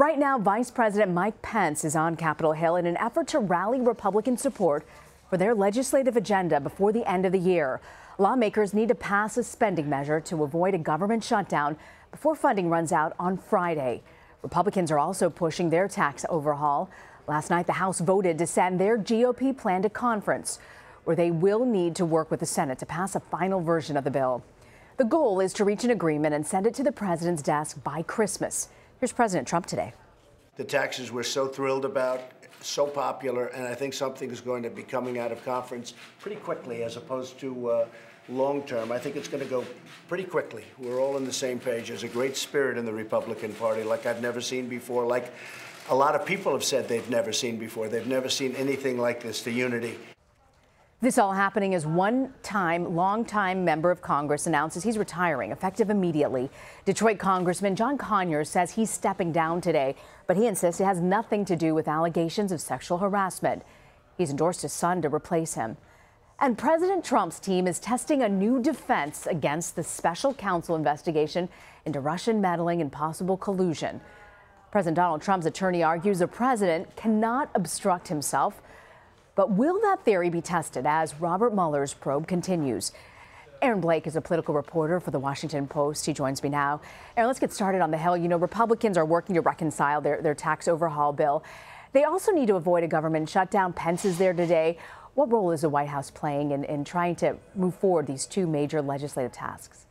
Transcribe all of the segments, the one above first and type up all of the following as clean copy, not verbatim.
Right now, Vice President Mike Pence is on Capitol Hill in an effort to rally Republican support for their legislative agenda before the end of the year. Lawmakers need to pass a spending measure to avoid a government shutdown before funding runs out on Friday. Republicans are also pushing their tax overhaul. Last night, the House voted to send their GOP plan to conference, where they will need to work with the Senate to pass a final version of the bill. The goal is to reach an agreement and send it to the president's desk by Christmas. Here's President Trump today. The taxes we're so thrilled about, so popular, and I think something is going to be coming out of conference pretty quickly as opposed to long term. I think it's going to go pretty quickly. We're all on the same page. There's a great spirit in the Republican Party like I've never seen before, like a lot of people have said they've never seen before. They've never seen anything like this, the unity. This all happening as longtime member of Congress announces he's retiring, effective immediately. Detroit Congressman John Conyers says he's stepping down today, but he insists it has nothing to do with allegations of sexual harassment. He's endorsed his son to replace him. And President Trump's team is testing a new defense against the special counsel investigation into Russian meddling and possible collusion. President Donald Trump's attorney argues the president cannot obstruct himself. But will that theory be tested as Robert Mueller's probe continues? Aaron Blake is a political reporter for the Washington Post. He joins me now. Aaron, let's get started on the Hill. You know, Republicans are working to reconcile their tax overhaul bill. They also need to avoid a government shutdown. Pence is there today. What role is the White House playing in trying to move forward these two major legislative tasks?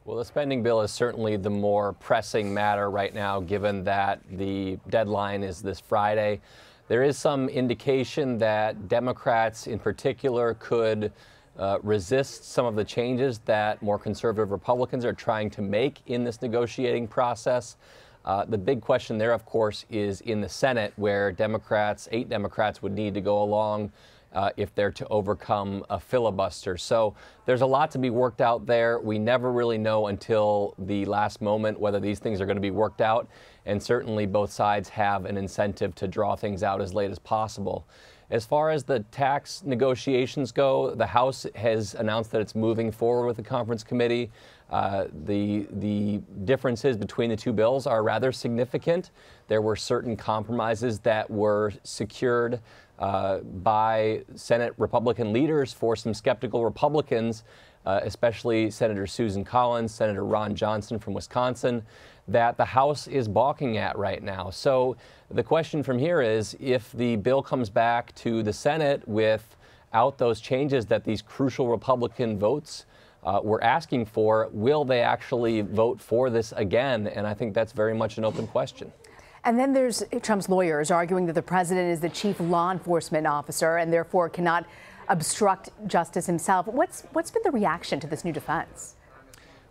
Well, the spending bill is certainly the more pressing matter right now, given that the deadline is this Friday. There is some indication that Democrats in particular could resist some of the changes that more conservative Republicans are trying to make in this negotiating process. The big question there, of course, is in the Senate, where 8 Democrats would need to go along if they're to overcome a filibuster. So there's a lot to be worked out there. We never really know until the last moment whether these things are going to be worked out. And certainly both sides have an incentive to draw things out as late as possible. As far as the tax negotiations go, the House has announced that it's moving forward with the conference committee. The differences between the two bills are rather significant. There were certain compromises that were secured by Senate Republican leaders for some skeptical Republicans, especially Senator Susan Collins, Senator Ron Johnson from Wisconsin, that the House is balking at right now. So the question from here is, if the bill comes back to the Senate without those changes that these crucial Republican votes were asking for, will they actually vote for this again? And I think that's very much an open question. And then there's Trump's lawyers arguing that the president is the chief law enforcement officer and therefore cannot obstruct justice himself. What's been the reaction to this new defense?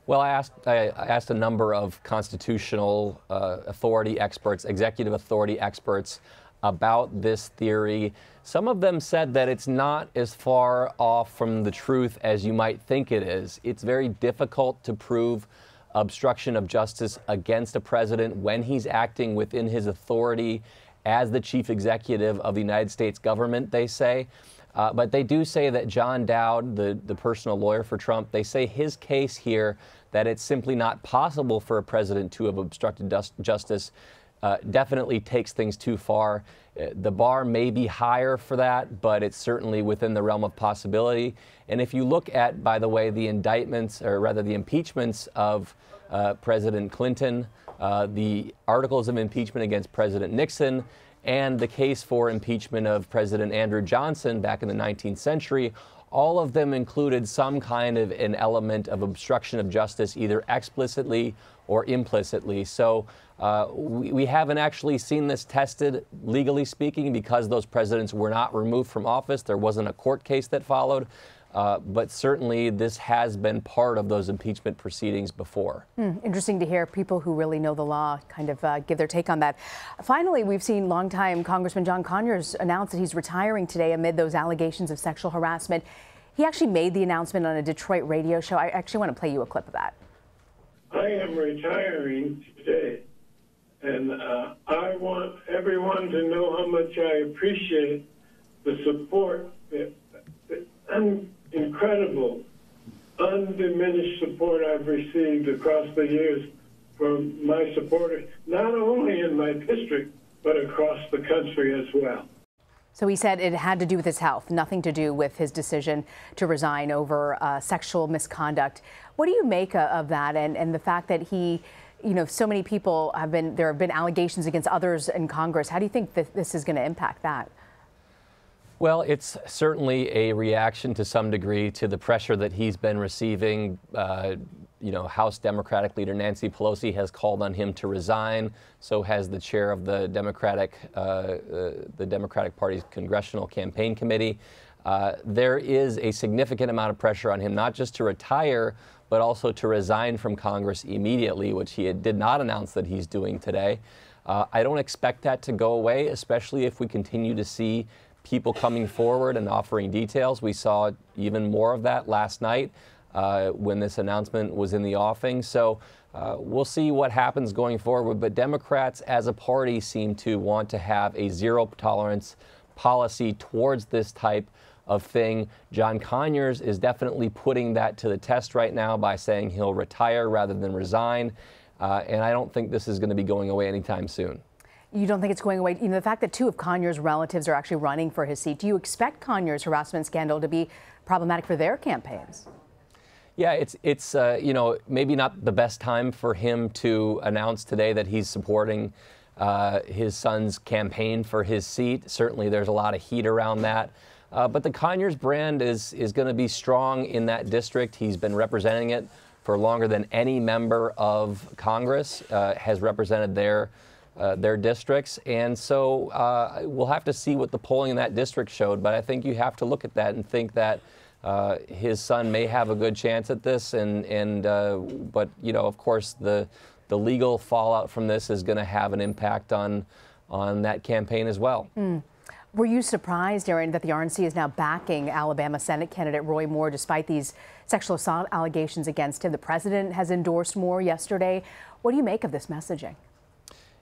Well, I asked a number of constitutional authority experts, executive authority experts, about this theory. Some of them said that it's not as far off from the truth as you might think it is. It's very difficult to prove obstruction of justice against a president when he's acting within his authority as the chief executive of the United States government, they say. But they do say that John Dowd, the personal lawyer for Trump, they say his case here, that it's simply not possible for a president to have obstructed justice, definitely takes things too far. The bar may be higher for that, but it's certainly within the realm of possibility. And if you look at, by the way, the indictments, or rather the impeachments of President Clinton, the articles of impeachment against President Nixon, and the case for impeachment of President Andrew Johnson back in the 19th century, all of them included some kind of an element of obstruction of justice, either explicitly or implicitly. So we haven't actually seen this tested, legally speaking, because those presidents were not removed from office. There wasn't a court case that followed. But certainly this has been part of those impeachment proceedings before. Interesting to hear people who really know the law kind of give their take on that. Finally, we've seen longtime Congressman John Conyers announce that he's retiring today amid those allegations of sexual harassment. He actually made the announcement on a Detroit radio show. I actually want to play you a clip of that. I am retiring today, and I want everyone to know how much I appreciate the support, incredible, undiminished support I've received across the years from my supporters, not only in my district, but across the country as well. So he said it had to do with his health, nothing to do with his decision to resign over sexual misconduct. What do you make of that and the fact that he, you know, so many people there have been allegations against others in Congress. How do you think that this is going to impact that? Well, it's certainly a reaction to some degree to the pressure that he's been receiving. You know, House Democratic leader Nancy Pelosi has called on him to resign. So has the chair of the Democratic Party's Congressional Campaign Committee. There is a significant amount of pressure on him, not just to retire, but also to resign from Congress immediately, which he did not announce that he's doing today. I don't expect that to go away, especially if we continue to see people coming forward and offering details. We saw even more of that last night when this announcement was in the offing. So we'll see what happens going forward. But Democrats as a party seem to want to have a zero tolerance policy towards this type of thing. John Conyers is definitely putting that to the test right now by saying he'll retire rather than resign. And I don't think this is going to be going away anytime soon. You don't think it's going away? You know, the fact that two of Conyers' relatives are actually running for his seat, do you expect Conyers' harassment scandal to be problematic for their campaigns? Yeah, it's you know, maybe not the best time for him to announce today that he's supporting his son's campaign for his seat. Certainly there's a lot of heat around that. But the Conyers brand is going to be strong in that district. He's been representing it for longer than any member of Congress has represented their districts. And so we'll have to see what the polling in that district showed. But I think you have to look at that and think that his son may have a good chance at this. But, you know, of course, the legal fallout from this is going to have an impact on that campaign as well. Were you surprised, Aaron, that the RNC is now backing Alabama Senate candidate Roy Moore despite these sexual assault allegations against him? The president has endorsed Moore yesterday. What do you make of this messaging?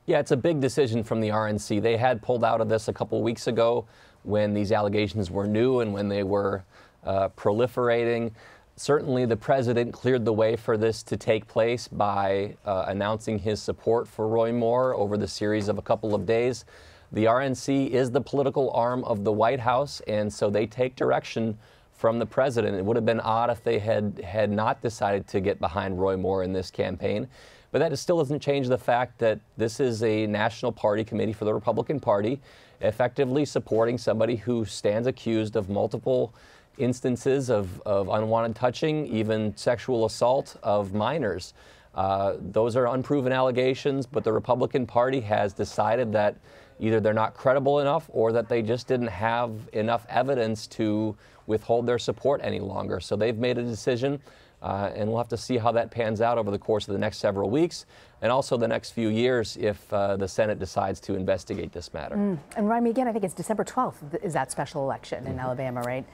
Yeah, it's a big decision from the RNC. They had pulled out of this a couple weeks ago when these allegations were new and when they were proliferating. Certainly, the president cleared the way for this to take place by announcing his support for Roy Moore over the series of a couple of days. The RNC is the political arm of the White House, and so they take direction from the president. It would have been odd if they had not decided to get behind Roy Moore in this campaign. But that still doesn't change the fact that this is a national party committee for the Republican Party, effectively supporting somebody who stands accused of multiple instances of unwanted touching, even sexual assault of minors. Those are unproven allegations, but the Republican Party has decided that either they're not credible enough or that they just didn't have enough evidence to withhold their support any longer. So they've made a decision, and we'll have to see how that pans out over the course of the next several weeks and also the next few years if the Senate decides to investigate this matter. And remind me again, I think it's December 12th is that special election in Alabama, right?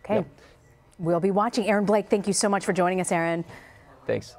Okay. Yep. We'll be watching. Aaron Blake, thank you so much for joining us, Aaron. Thanks.